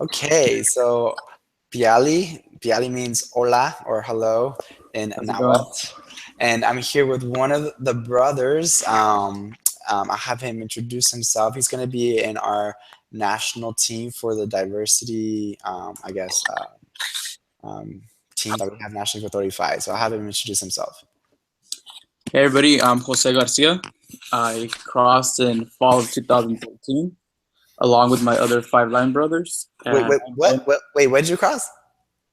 Okay, so Piali means hola or hello in How's it going? Nahuatl. And I'm here with one of the brothers. I have him introduce himself. He's going to be in our national team for the diversity, um, team that we have nationally for 35. So I'll have him introduce himself. Hey everybody, I'm Jose Garcia. I crossed in fall of 2013 along with my other five line brothers, Wait, and wait, I'm what? going Wait, when did you cross?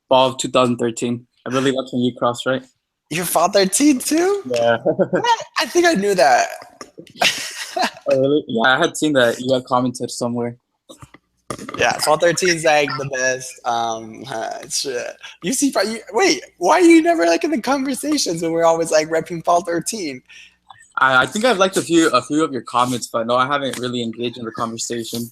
fall of 2013. I believe that's when you crossed, right? You're fall 13 too? Yeah. What? I think I knew that. Oh, really? Yeah, I had seen that you had commented somewhere. Yeah, Fall 13 is like the best. Shit. You see, wait, why are you never like in the conversations when we're always like repping Fall 13? I think I've liked a few of your comments, but no, I haven't really engaged in the conversation.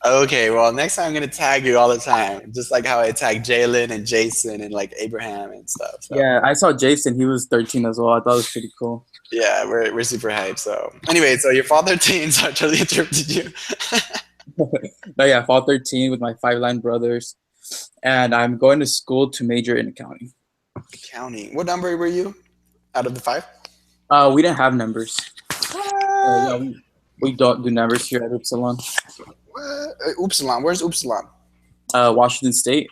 Okay, well, next time I'm gonna tag you all the time, just like how I tag Jalen and Jason and like Abraham and stuff. So Yeah, I saw Jason. He was 13 as well. I thought it was pretty cool. yeah, we're super hyped. So anyway, so your Fall 13, so I totally interrupted you. No, yeah, fall 13 with my five line brothers, and I'm going to school to major in accounting. Counting. What number were you out of the five? We didn't have numbers. Yeah, What? we don't do numbers here at Upsilon. What? Upsilon. Where's Upsilon? Washington State.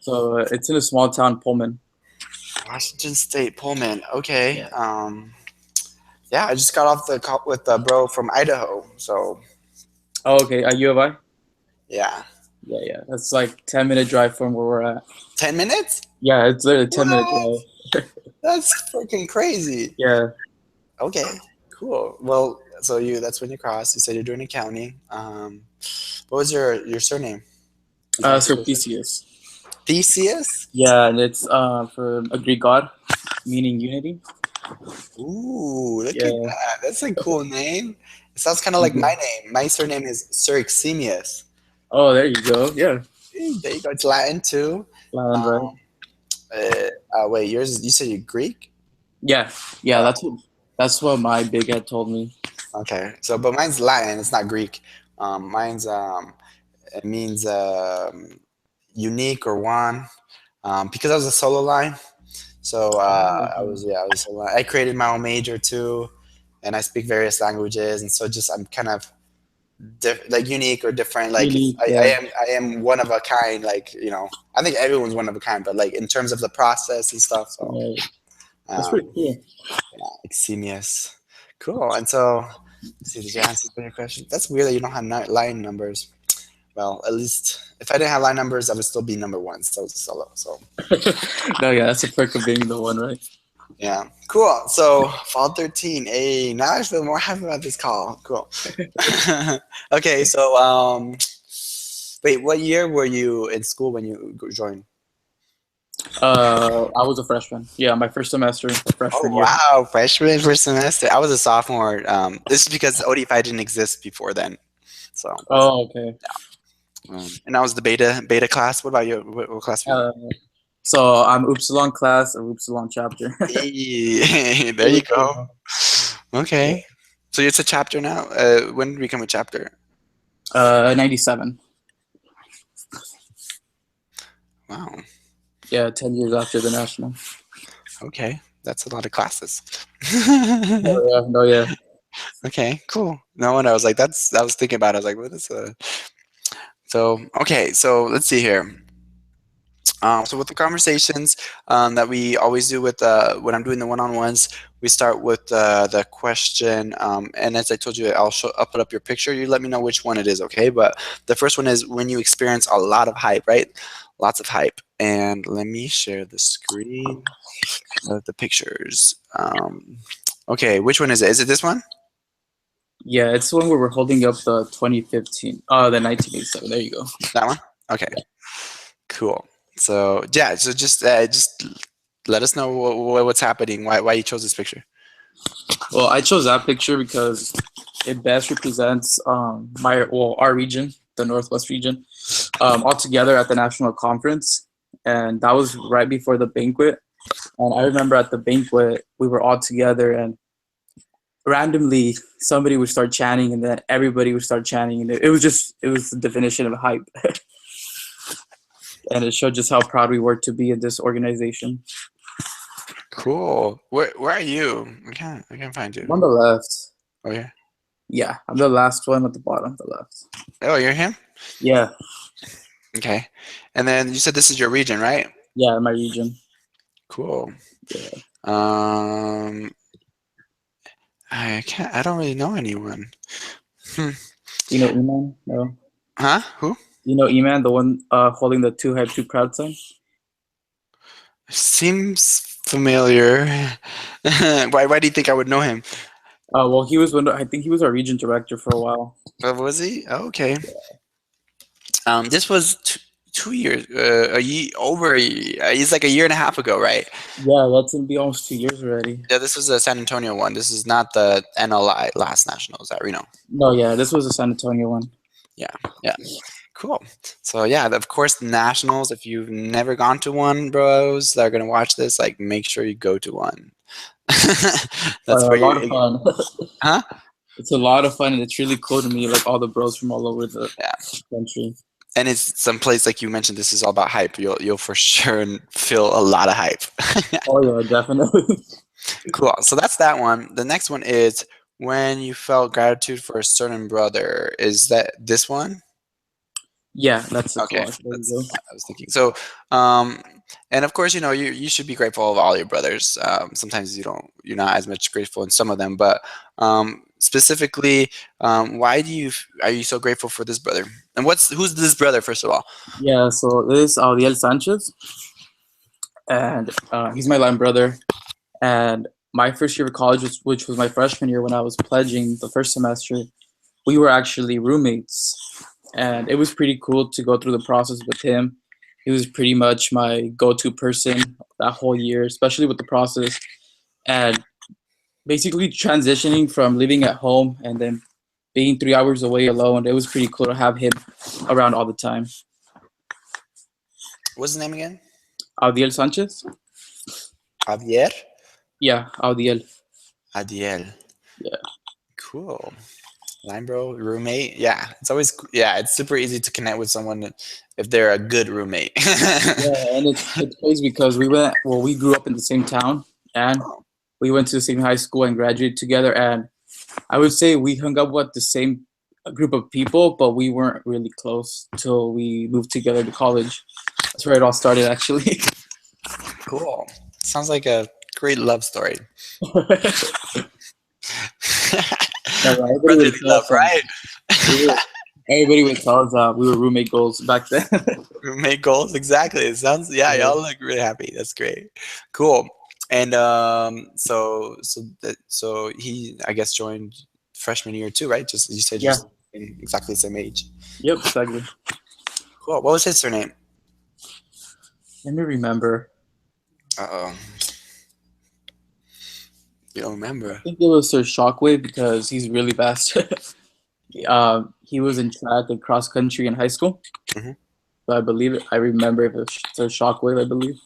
So it's in a small town, Pullman. Washington State, Pullman. Okay. Yeah. Yeah, I just got off the call with the bro from Idaho. So Oh, okay. At U of I? yeah, Yeah, yeah. That's like 10-minute drive from where we're at. 10 minutes? Yeah, it's literally a 10-minute What? drive. That's freaking crazy. Yeah. Okay, cool. Well, so that's when you crossed. You said you're doing accounting. What was your surname? Is that So Theseus. Theseus? Yeah, and it's for a Greek god, meaning unity. Ooh, look at Yeah. that. That's a cool name. It sounds kind of like my Mhm. name. My surname is Sireximius. Oh, there you go. Yeah. There you go. It's Latin too. Land, Um, right? wait, yours, you said you're Greek? Yeah. Yeah, Uh, that's what my big head told me. okay. So, but mine's Latin. It's not Greek. Mine's, it means unique or one. Because I was a solo line. So Oh, I okay. was, yeah, I was solo line. I created my own major too, and I speak various languages. And so just, I'm kind of like unique or different. Like it's, Unique. Yeah. I am one of a kind. Like, I think everyone's one of a kind, but like in terms of the process and stuff. So, Right. That's um, pretty cool. Eximius. Cool. And so, let's see, did you answer your question? That's weird that you don't have line numbers. Well, at least if I didn't have line numbers, I would still be number one. So it's solo. So No, yeah, that's a perk of being the one, right? yeah, cool. So fall 13. Hey, now I feel more happy about this call. Cool. Okay, so wait, what year were you in school when you joined? I was a freshman. Yeah, my first semester, Oh freshman year. wow, freshman first semester. I was a sophomore. This is because OD5 didn't exist before then. So Oh, okay. and I was the beta class. What about you? What class were you? Uh, so I'm Upsilon class or Upsilon chapter. Hey, there you Really go. cool. Yeah. Okay. So it's a chapter now. When did we become a chapter? 97. Wow. Yeah, 10 years after the national. Okay, that's a lot of classes. Oh yeah, no, yeah. Okay, cool. No one. I was like, that's. I was thinking about it. I was like, what is a? So okay, so let's see here. So with the conversations that we always do with when I'm doing the one-on-ones, we start with the question, and as I told you, I'll put up your picture. You let me know which one it is, okay? But the first one is when you experience a lot of hype, right? Lots of hype. And let me share the screen of the pictures. Okay, which one is it? Is it this one? Yeah, it's when we were holding up the 2015, the 1987. There you go. That one? Okay, cool. So yeah, so just let us know what's happening. Why you chose this picture. Well, I chose that picture because it best represents our region, the Northwest region, all together at the national conference, and that was right before the banquet. And I remember at the banquet we were all together, and randomly somebody would start chanting, and then everybody would start chanting, and it was the definition of hype. and it showed just how proud we were to be in this organization. Cool. Where are you? I can't find I'm you. on the left. Oh yeah. Yeah, I'm the last one at the bottom, the left. Oh, you're him. Yeah, Okay. And then you said this is your region, right? yeah, my region. Cool. Yeah. Um, I can't. I don't really know anyone. Hmm. You know Iman? No. Huh? Who? You know Iman, the one holding the two hype two proud sign? Seems familiar. Why do you think I would know him? Well, he was I think he was our region director for a while. Was he? Oh, okay. This was 2 years, a year over. It's like a year and a half ago, right? Yeah, that's gonna be almost 2 years already. Yeah, this was the San Antonio one. This is not the NLI last nationals at Reno. No, yeah, this was the San Antonio one. Yeah, yeah, cool. So yeah, of course, the nationals. If you've never gone to one, bros, that are gonna watch this, like, make sure you go to one. That's A where lot of you, fun. huh? It's a lot of fun, and it's really cool to meet like all the bros from all over the Yeah, country. and it's some place like you mentioned. This is all about hype. You'll for sure feel a lot of hype. Oh yeah, definitely. Cool. So that's that one. The next one is when you felt gratitude for a certain brother. Is that this one? Yeah, that's the Okay, collage. There you that's go. yeah, I was thinking. So, um, and of course, you should be grateful of all your brothers. Sometimes you're not as much grateful in some of them, but specifically, why are you so grateful for this brother? And who's this brother first of all? Yeah, so this is Audiel Sanchez, and he's my line brother. And my first year of college, which was my freshman year when I was pledging the first semester, we were actually roommates. And it was pretty cool to go through the process with him. He was pretty much my go to person that whole year, especially with the process. And basically transitioning from living at home and then being 3 hours away alone, it was pretty cool to have him around all the time. What's his name again? Audiel Sanchez? Javier. Yeah, Audiel. Adiel. Yeah. Cool. Line bro, roommate. Yeah, it's super easy to connect with someone if they're a good roommate. Yeah, and it's crazy because we grew up in the same town and we went to the same high school and graduated together. And I would say we hung up with the same group of people, but we weren't really close till we moved together to college. That's where it all started, actually. Cool. Sounds like a great love story. Yeah, right. Brotherly love, right? Everybody would tell us we were roommate goals back then. Roommate goals, exactly. It sounds, yeah, Yeah. y'all look really happy. That's great. Cool. And so he, I guess, joined freshman year too, right? Just you said Yeah. just in exactly the same age. Yep. Exactly. Cool. What was his surname? Let me remember. Uh-oh. You don't I remember. think it was Sir Shockwave because he's really fast. He was in track and cross country in high school. Mhm. So I remember it was Sir Shockwave, I believe.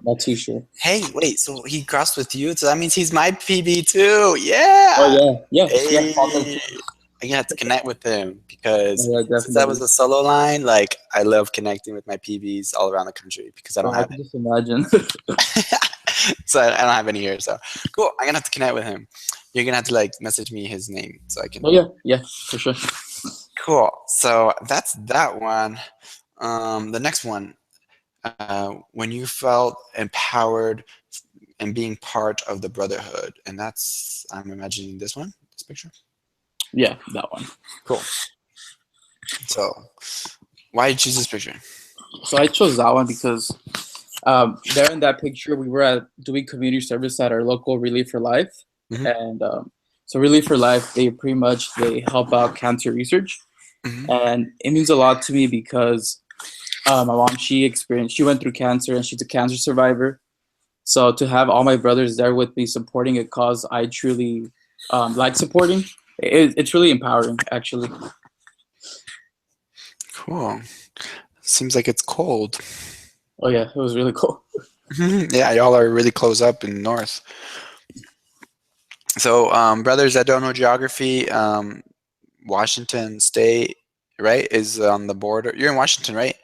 Not too sure. Hey, wait, so he crossed with you? So that means he's my PB too. Yeah. Oh yeah, yeah, yeah. Hey, I have to connect with him because Yeah, since I was definitely. a solo line, like I love connecting with my PBs all around the country because I don't Yeah, I have can just imagine. it. So I don't have any here. So cool. I'm gonna have to connect with him. You're gonna have to like message me his name so I can. Oh yeah, yeah, for sure. Cool. So that's that one. The next one, when you felt empowered and being part of the brotherhood, and that's I'm imagining this picture. Yeah, that one. Cool. So why did you choose this picture? So I chose that one because there in that picture we were doing community service at our local Relief for Life, Hmm. and so Relief for Life they help out cancer research, Hmm. and it means a lot to me because my mom she went through cancer and she's a cancer survivor. So to have all my brothers there with me supporting a cause I truly like supporting, it's really empowering actually. Cool. Seems like it's cold. Oh yeah, it was really cool. Yeah, y'all are really close up in north. So, brothers that don't know geography, Washington State, right, is on the border. You're in Washington, right?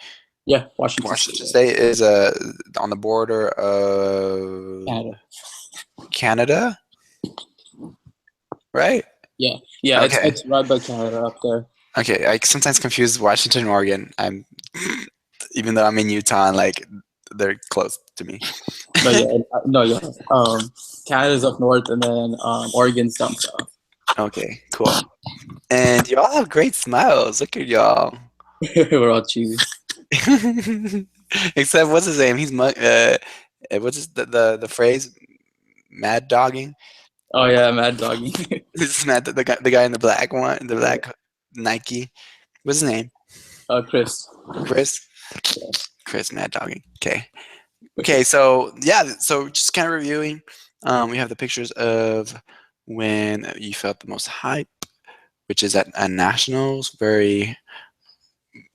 Yeah, Washington State, Washington yeah. State is on the border of Canada. Canada, right? Yeah, yeah, Okay. it's right by Canada up there. Okay. I sometimes confuse Washington and Oregon. I'm even though I'm in Utah and like they're close to me. No, yeah, no, yeah. Canada's up north, and then Oregon's down south. Okay, cool. And y'all have great smiles. Look at y'all. We're all cheesy. Except what's his name? What's the phrase? Mad dogging. Oh yeah, Mad Doggy. This is Mad the guy in the black one, the black Nike. What's his name? Chris. Chris. Chris Mad dogging. Okay. Okay. So yeah. So just kind of reviewing. We have the pictures of when you felt the most hype, which is at nationals. Very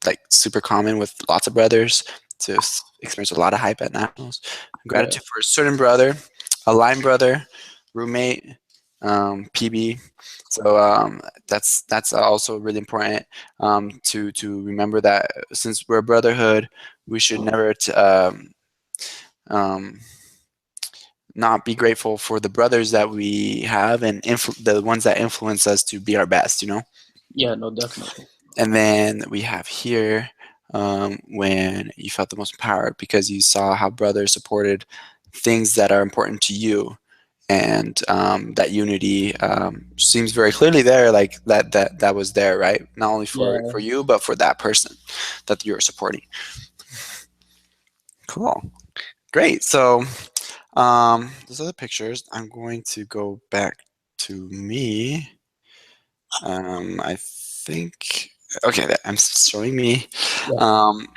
like super common with lots of brothers to experience a lot of hype at nationals. Yeah, Gratitude for a certain brother, a line brother, roommate, PB. So that's also really important to remember that since we're a brotherhood, we should never um, not be grateful for the brothers that we have and the ones that influence us to be our best. You know. yeah, no, definitely. And then we have here when you felt the most empowered because you saw how brothers supported things that are important to you. And that unity seems very clearly there, like that was there, right? Not only Yeah, for you, but for that person that you're supporting. Cool, great. So those are the pictures. I'm going to go back to me. I think okay, I'm showing me. yeah. Um,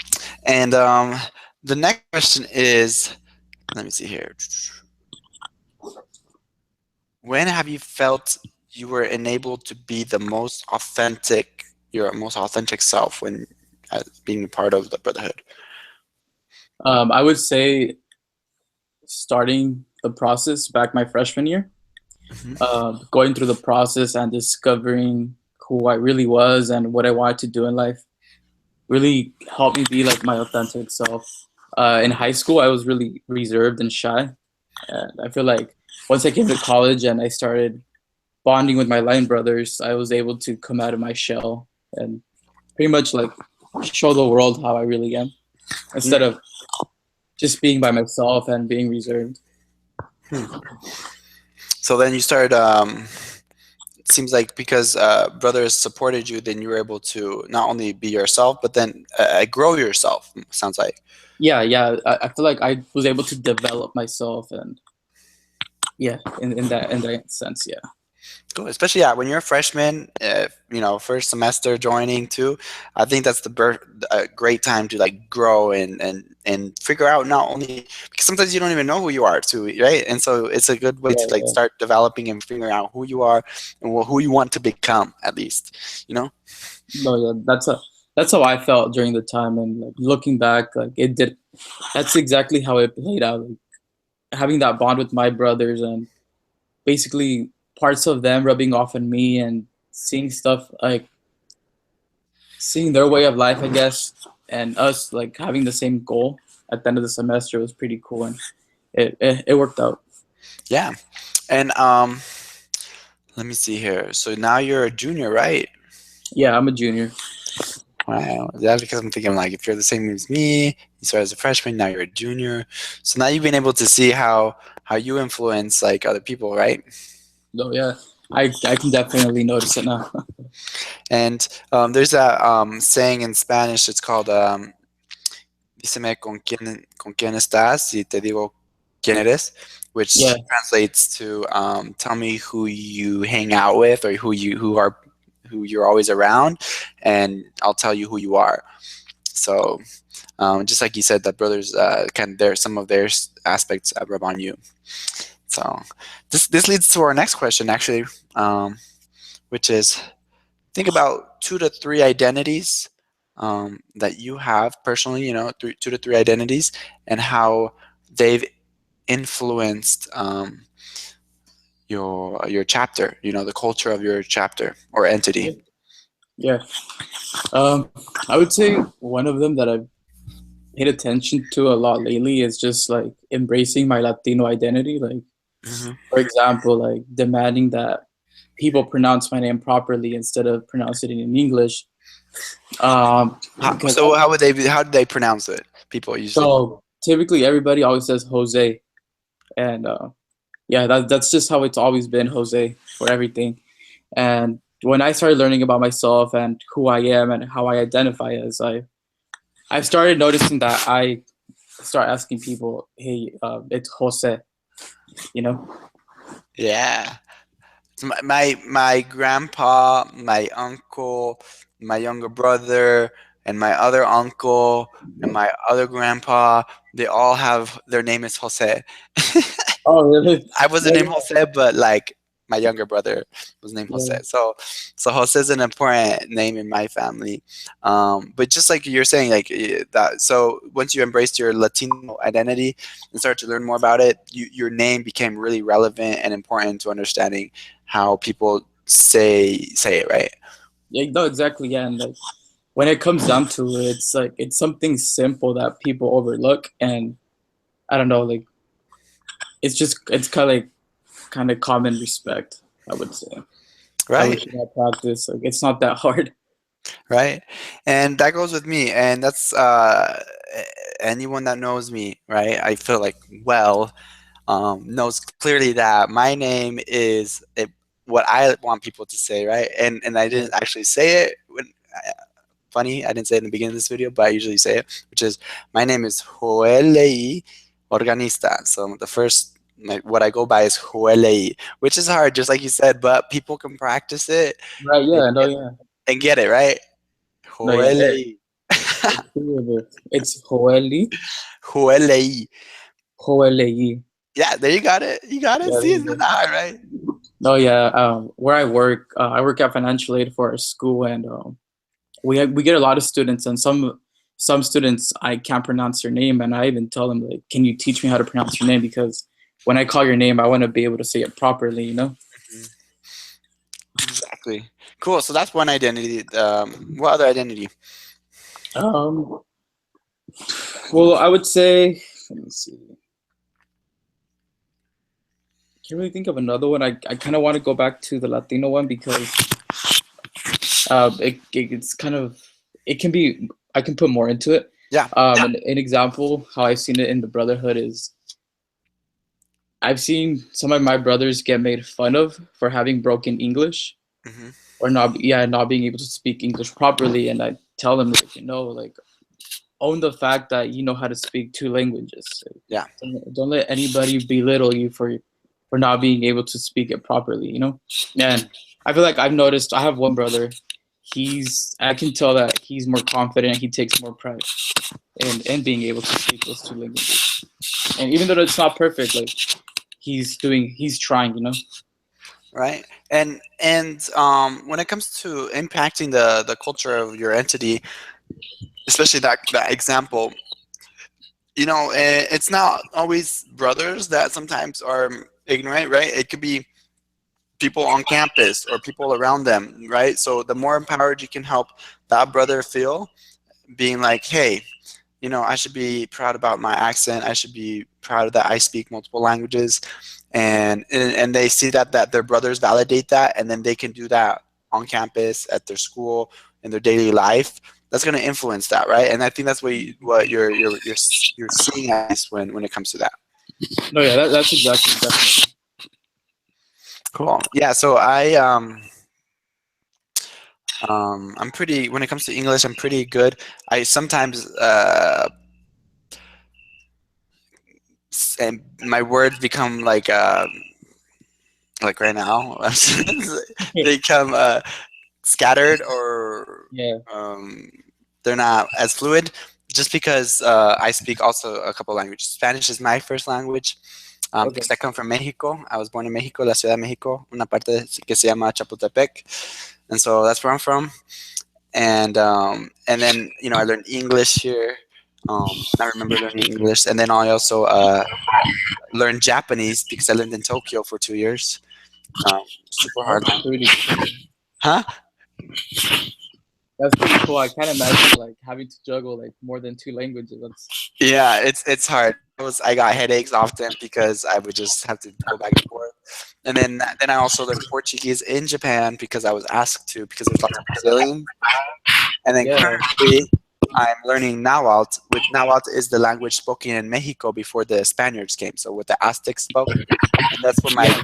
and the next question is, let me see here. When have you felt you were enabled to be the most authentic, your most authentic self when being a part of the brotherhood? I would say starting the process back my freshman year, Hmm. going through the process and discovering who I really was and what I wanted to do in life really helped me be like my authentic self. In high school, I was really reserved and shy, and I feel like once I came to college and I started bonding with my line brothers, I was able to come out of my shell and pretty much like show the world how I really am instead of just being by myself and being reserved. So then you started. It seems like because brothers supported you, then you were able to not only be yourself, but then grow yourself. Sounds like. Yeah, yeah. I feel like I was able to develop myself, and yeah, in that sense, yeah. Cool. Especially yeah, when you're a freshman, first semester joining too, I think that's a great time to like grow and figure out not only because sometimes you don't even know who you are too, right? And so it's a good way to like Yeah, start developing and figuring out who you are and who you want to become at least, you know? no, yeah. That's how I felt during the time, and like looking back, like it did. That's exactly how it played out. Like, having that bond with my brothers, and basically parts of them rubbing off on me, and seeing stuff like seeing their way of life, I guess, and us like having the same goal at the end of the semester was pretty cool, and it worked out. Yeah. And let me see here. So now you're a junior, right? Yeah, I'm a junior. Wow. That's because I'm thinking like if you're the same as me, you started as a freshman, now you're a junior. So now you've been able to see how you influence like other people, right? So yeah, I can definitely notice it now. And there's a saying in Spanish. It's called "Díseme con quién estás y te digo quién eres," Yeah, which translates to "Tell me who you hang out with or who you're always around, and I'll tell you who you are." So just like you said, that brothers kind of some of their aspects rub on you. So this leads to our next question, actually, which is think about 2 to 3 identities that you have personally. Three, 2 to 3 identities, and how they've influenced your chapter. The culture of your chapter or entity. yeah. Um, I would say one of them that I've paid attention to a lot lately is just like embracing my Latino identity. Like, Hmm. for example, like demanding that people pronounce my name properly instead of pronouncing it in English. Because So how would they how do they pronounce it? People usually. so typically everybody always says Jose, and yeah, that's just how it's always been, Jose, for everything. And when I started learning about myself and who I am and how I identify as, I've started noticing that I start asking people, "Hey, it's Jose," you know? Yeah. So my grandpa, my uncle, my younger brother, and my other uncle, and my other grandpa, they all have their name is Jose. Oh, really? I wasn't No, named yeah, Jose, but like my younger brother was named Jose. yeah, So Jose is an important name in my family. But just like you're saying, like that. So once you embraced your Latino identity and started to learn more about it, your name became really relevant and important to understanding how people say it, right? yeah. No, exactly. Yeah, and like when it comes down to it, it's like it's something simple that people overlook, and I don't know, like it's kind of common respect, I would say, that we Right. should all practice. Like it's not that hard. Right. And that goes with me. And that's anyone that knows me, right? I feel like well knows clearly that my name is what I want people to say, right? And I didn't actually say it when. Funny, I didn't say it in the beginning of this video, but I usually say it, which is my name is Joelei Organista. So the first, what I go by is Joelei, which is hard, just like you said, but people can practice it Right? and Yeah. No. get, Yeah. and get it right. No. Yeah. Joelei, It's doable. It's Joeli. Joelei. Joelei. Yeah, there you got it. You got it. Yeah. See, There you it's go. not hard, right? No. Yeah. Where I work at financial aid for a school, and we get a lot of students, and some students I can't pronounce their name, and I even tell them like, "Can you teach me how to pronounce your name?" Because when I call your name, I want to be able to say it properly. You know. Mhm. Exactly. Cool. So that's one identity. What other identity? Um. Well, I would say. Let me see. Can't really think of another one. I kind of want to go back to the Latino one because it's kind of it can be I can put more into it. Yeah. An example how I've seen it in the Brotherhood is I've seen some of my brothers get made fun of for having broken English Hmm. or not being able to speak English properly, and I tell them like like own the fact that you know how to speak two languages. Yeah. Don't let anybody belittle you for not being able to speak it properly. You know, and I feel like I've noticed. I have one brother. I can tell that he's more confident. He takes more pride in being able to speak those two languages. And even though it's not perfect, like he's trying. You know. Right. When it comes to impacting the culture of your entity, especially that example, it's not always brothers that sometimes are ignorant, right? It could be people on campus or people around them, right? So the more empowered you can help that brother feel, being like, hey, I should be proud about my accent. I should be proud that I speak multiple languages, and they see that their brothers validate that, and then they can do that on campus, at their school, in their daily life. That's going to influence that, right? And I think that's what you're seeing, at least when it comes to that. No, yeah, that's exactly definitely. Cool. Yeah. So I'm pretty when it comes to English. I'm pretty good. I sometimes and my words become like right now they come scattered or Yeah. um, they're not as fluid just because I speak also a couple languages. Spanish is my first language Okay. because I come from Mexico. I was born in Mexico, la Ciudad de Mexico, una parte que se llama Chapultepec, and so that's where I'm from. And then I learned English here. I remember learning English, and then I also learned Japanese because I lived in Tokyo for 2 years. Super hard That's language. pretty cool. Huh? That's pretty cool. I can't imagine like having to juggle like more than two languages. That's Yeah, it's hard. I got headaches often because I would just have to go back and forth. And then I also learned Portuguese in Japan because I was asked to because there's lots of Brazilian. And then yeah. currently I'm learning Nahuatl, which Nahuatl is the language spoken in Mexico before the Spaniards came. So what the Aztecs spoke, and that's what my Yeah.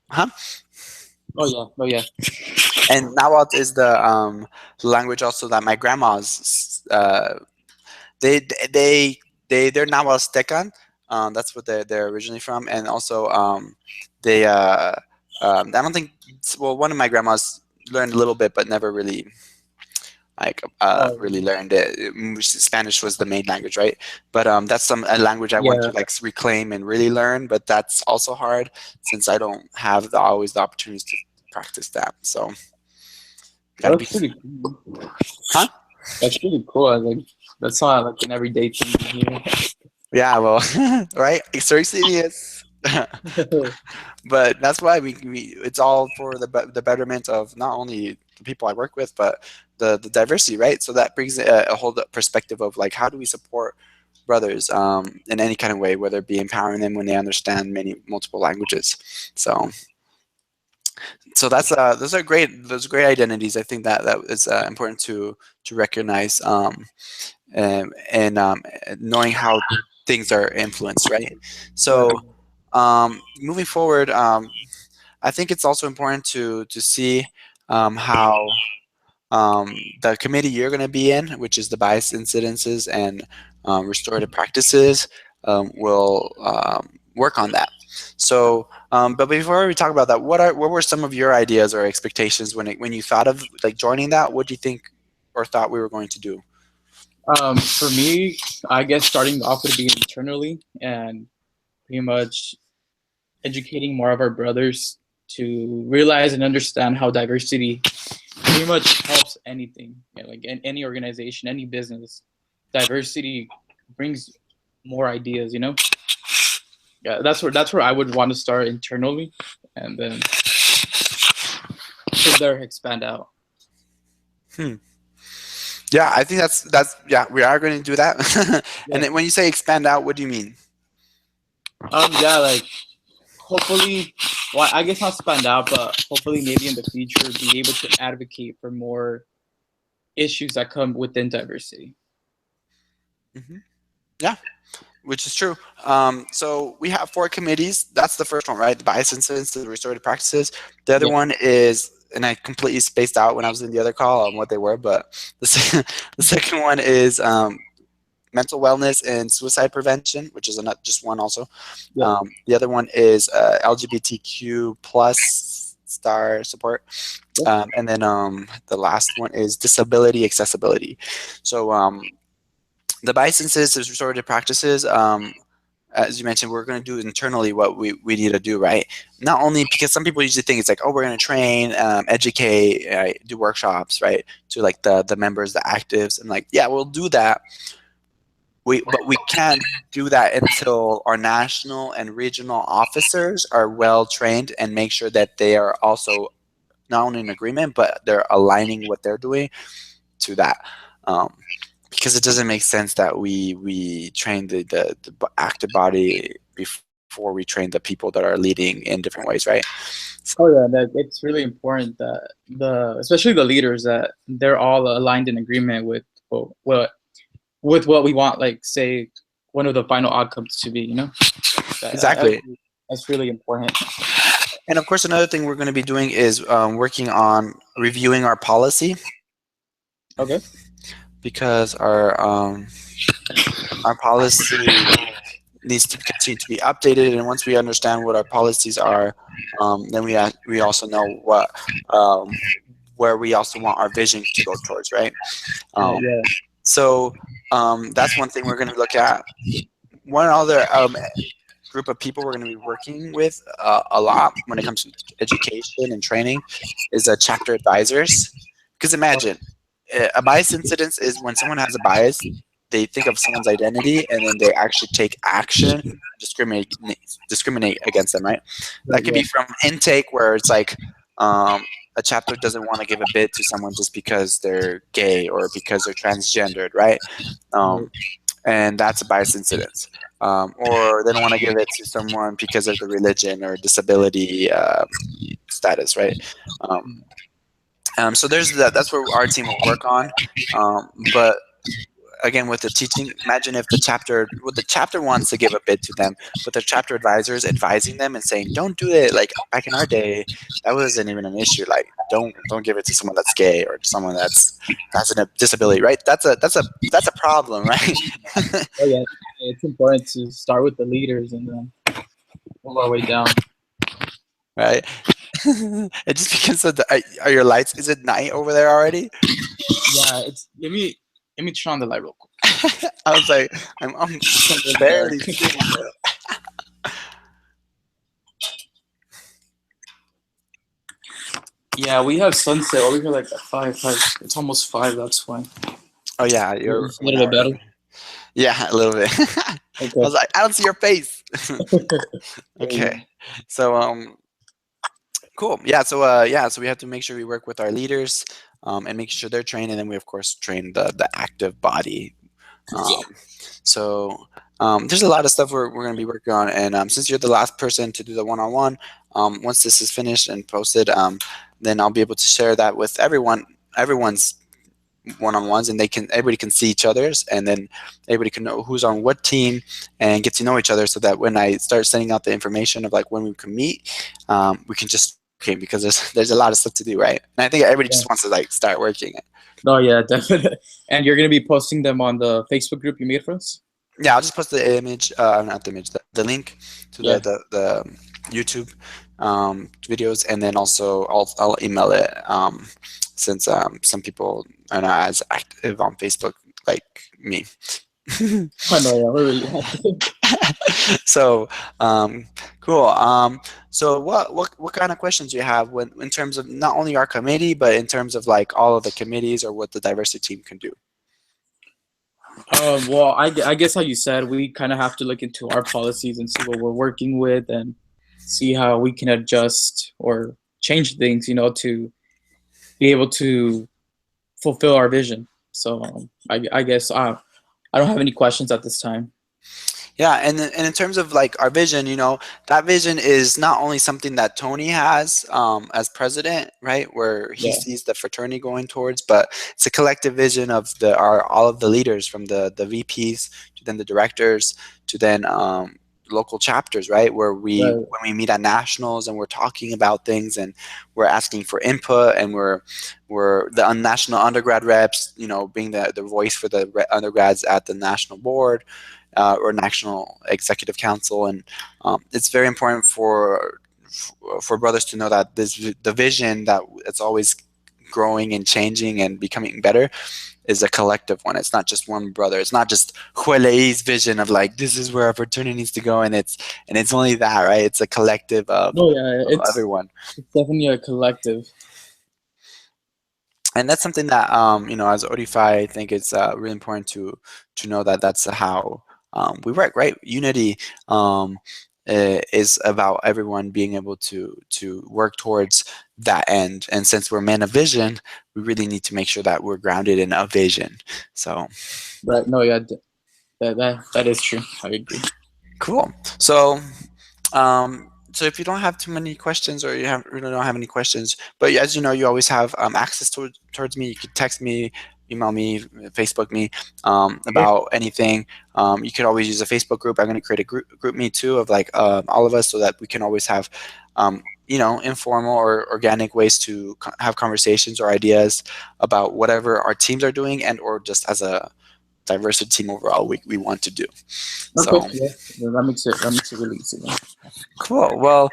huh? Oh yeah. Oh yeah. And Nahuatl is the language also that my grandma's they they they're Nahuatl. That's what they're originally from, and also they I don't think well one of my grandmas learned a little bit, but never really like really Oh learned it. Spanish was the main language, right? But that's a language I want to yeah. like reclaim and really learn. But that's also hard since I don't have always the opportunities to practice that. So got to be, That's pretty cool. huh? That's pretty cool. I like that's not like an everyday thing Yeah, well, right? Certainly is. here. But that's why we it's all for the betterment of not only the people I work with, but the diversity, right? So that brings a whole perspective of like how do we support brothers in any kind of way, whether it be empowering them when they understand many multiple languages. So that's those are great identities. I think that is important to recognize and knowing how things are influenced, right? Right. So moving forward, I think it's also important to see how the committee you're going to be in, which is the bias incidences and restorative practices, will work on that. So, but before we talk about that, what were some of your ideas or expectations when you thought of like joining that? What do you think or thought we were going to do? For me, I guess starting off would be internally and pretty much educating more of our brothers to realize and understand how diversity pretty much helps anything, yeah, like in any organization, any business. Diversity brings more ideas, you know. Yeah, that's where I would want to start internally, and then from there expand out. Hmm. Yeah, I think that's yeah, we are going to do that. And Yeah. then when you say expand out, what do you mean? Yeah, like hopefully, well, I guess not spend out, but hopefully maybe in the future be able to advocate for more issues that come within diversity. Hmm. Yeah, which is true. So we have four committees. That's the first one, right? The bias incidents, the restorative practices. The other Yeah. one is, and I completely spaced out when I was in the other call on what they were, but the second one is mental wellness and suicide prevention, which is not just one also. Yeah. The other one is LGBTQ plus star support. Yeah. And then the last one is disability accessibility. So the biases is restorative practices. As you mentioned, we're going to do internally what we need to do, right? Not only because some people usually think it's like, oh, we're going to train, educate, do workshops, right? To like the members, the actives, and like, yeah, we'll do that. But we can't do that until our national and regional officers are well trained and make sure that they are also not only in agreement, but they're aligning what they're doing to that. Um, because it doesn't make sense that we train the active body before we train the people that are leading in different ways, right? So, Oh yeah, that it's really important that especially the leaders that they're all aligned in agreement with what with what we want. Like say one of the final outcomes to be. You know, that's exactly. that's really important. And of course, another thing we're going to be doing is working on reviewing our policy Okay. because our policy needs to continue to be updated. And once we understand what our policies are, then we also know what where we also want our vision to go towards, right? Right. Um, Yeah. so that's one thing we're going to look at. One other group of people we're going to be working with a lot when it comes to education and training is chapter advisors. Because imagine a bias incidence is when someone has a bias, they think of someone's identity and then they actually take action, discriminate against them, right? That Right. could Yeah. be from intake where it's like a chapter doesn't want to give a bid to someone just because they're gay or because they're transgendered, right? Right. Um, and that's a bias incidence. Or they don't want to give it to someone because of the religion or disability status, right? Um, so there's that. That's where our team will work on. But again, with the teaching, imagine if the chapter wants to give a bid to them, but the chapter advisor is advising them and saying, "Don't do it." Like back in our day, that wasn't even an issue. Like don't give it to someone that's gay or someone that's a disability, right? That's a problem, right? Oh yeah, it's important to start with the leaders and then move our way down. Right? And just because of are your lights? Is it night over there already? Yeah, it's let me turn on the light real quick. I was like, I'm It's a bit dark. barely seeing it. Yeah, we have sunset over here like at five. It's almost five. That's why. Oh yeah, you're It's a 1 little bit hour better. ahead. Yeah, a little bit. I Okay. was like, I don't see your face. There you Okay, go. so cool. Yeah, so we have to make sure we work with our leaders, and make sure they're trained, and then we of course train the active body. Um, so there's a lot of stuff we're going to be working on, and since you're the last person to do the one-on-one, once this is finished and posted, then I'll be able to share that with everyone's one-on-ones, and everybody can see each other's, and then everybody can know who's on what team and get to know each other, so that when I start sending out the information of like when we can meet, we can just start working, because there's a lot of stuff to do, right? And I think everybody Yeah. just wants to like start working. No, yeah, definitely. And you're gonna be posting them on the Facebook group you made for us? Yeah, I'll just post the image, not the image, the link to Yeah. the YouTube videos, and then also I'll email it, since some people are not as active on Facebook like me. I know, yeah, we're really happy. So cool. So what kind of questions do you have when in terms of not only our committee, but in terms of like all of the committees or what the diversity team can do? Well, I guess how you said, we kind of have to look into our policies and see what we're working with and see how we can adjust or change things, to be able to fulfill our vision. So I guess I don't have any questions at this time. Yeah, and in terms of like our vision, that vision is not only something that Tony has, as president, right, where he Yeah, sees the fraternity going towards, but it's a collective vision of the our all of the leaders, from the VPs to then the directors to then local chapters, right, where we right, when we meet at nationals and we're talking about things and we're asking for input, and we're the national undergrad reps, being the voice for the undergrads at the national board, or National Executive Council, and it's very important for brothers to know that the vision that it's always growing and changing and becoming better is a collective one. It's not just one brother. It's not just Huelai's vision of like this is where our fraternity needs to go, and it's only that, right? It's a collective no, yeah, of everyone. it's definitely a collective. And that's something that as Odify, I think it's really important to know that that's how we work, right? Unity is about everyone being able to work towards that end, and since we're men of vision, we really need to make sure that we're grounded in a vision. So Right, no, yeah, that is true. I agree. cool. So if you don't have too many questions, or really don't have any questions, but as you know, you always have access towards me. You could text me, email me, Facebook me, about anything. You could always use a Facebook group. I'm going to create a group me too of like all of us, so that we can always have informal or organic ways to have conversations or ideas about whatever our teams are doing, and or just as a diversity team overall we want to do. Okay, So yeah, that makes it really easy. Then. cool. Well,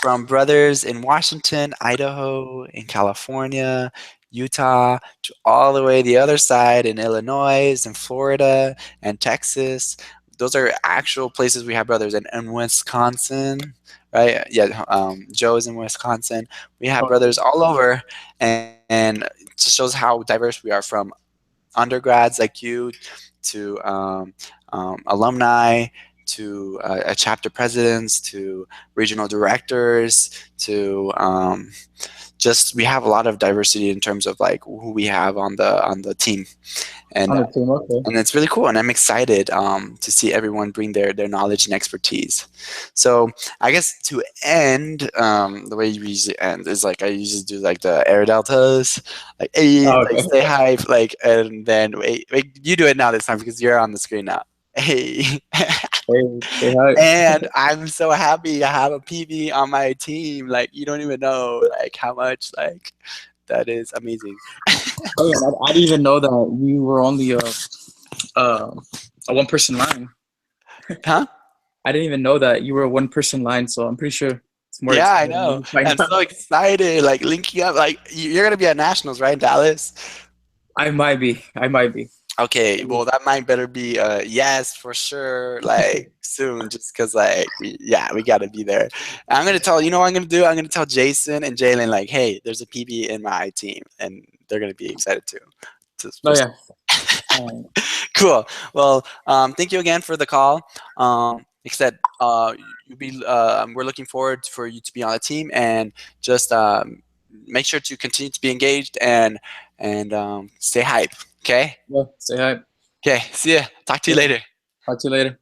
from brothers in Washington, Idaho, in California, Utah, to all the way the other side in Illinois and Florida and Texas. Those are actual places we have brothers in Wisconsin, right? Yeah, Joe is in Wisconsin. We have Okay. brothers all over, and it just shows how diverse we are, from undergrads like you to alumni chapter presidents to regional directors to just we have a lot of diversity in terms of like who we have on the team, and On the team, okay. it's really cool, and I'm excited to see everyone bring their knowledge and expertise. So I guess to end, the way you usually end is like I usually do like the air deltas, like hey, Oh, like okay. stay hype, like, and then wait, you do it now this time because you're on the screen now. Hey, Hey, say hi. and I'm so happy I have a PB on my team. Like you don't even know like how much like that is amazing. Oh, yeah, I didn't even know that we were only uh, a one person line. Huh? I didn't even know that you were a one person line, so I'm pretty sure it's more Yeah, I exciting know. when you find I'm so out. excited. Like linking up. Like you're gonna be at nationals, right, in Dallas? I might be. I might be. Okay, well that might better be yes for sure. Like soon, just because like we gotta be there. I'm gonna tell you know what I'm gonna do. I'm gonna tell Jason and Jalen like, hey, there's a PB in my team, and they're gonna be excited too. Oh Just yeah. Um, cool. Well, thank you again for the call. Like I said, we're looking forward for you to be on the team, and just make sure to continue to be engaged and stay hype. Okay. yeah. Say hi. Okay. See ya. Talk to you Yeah. later. Talk to you later.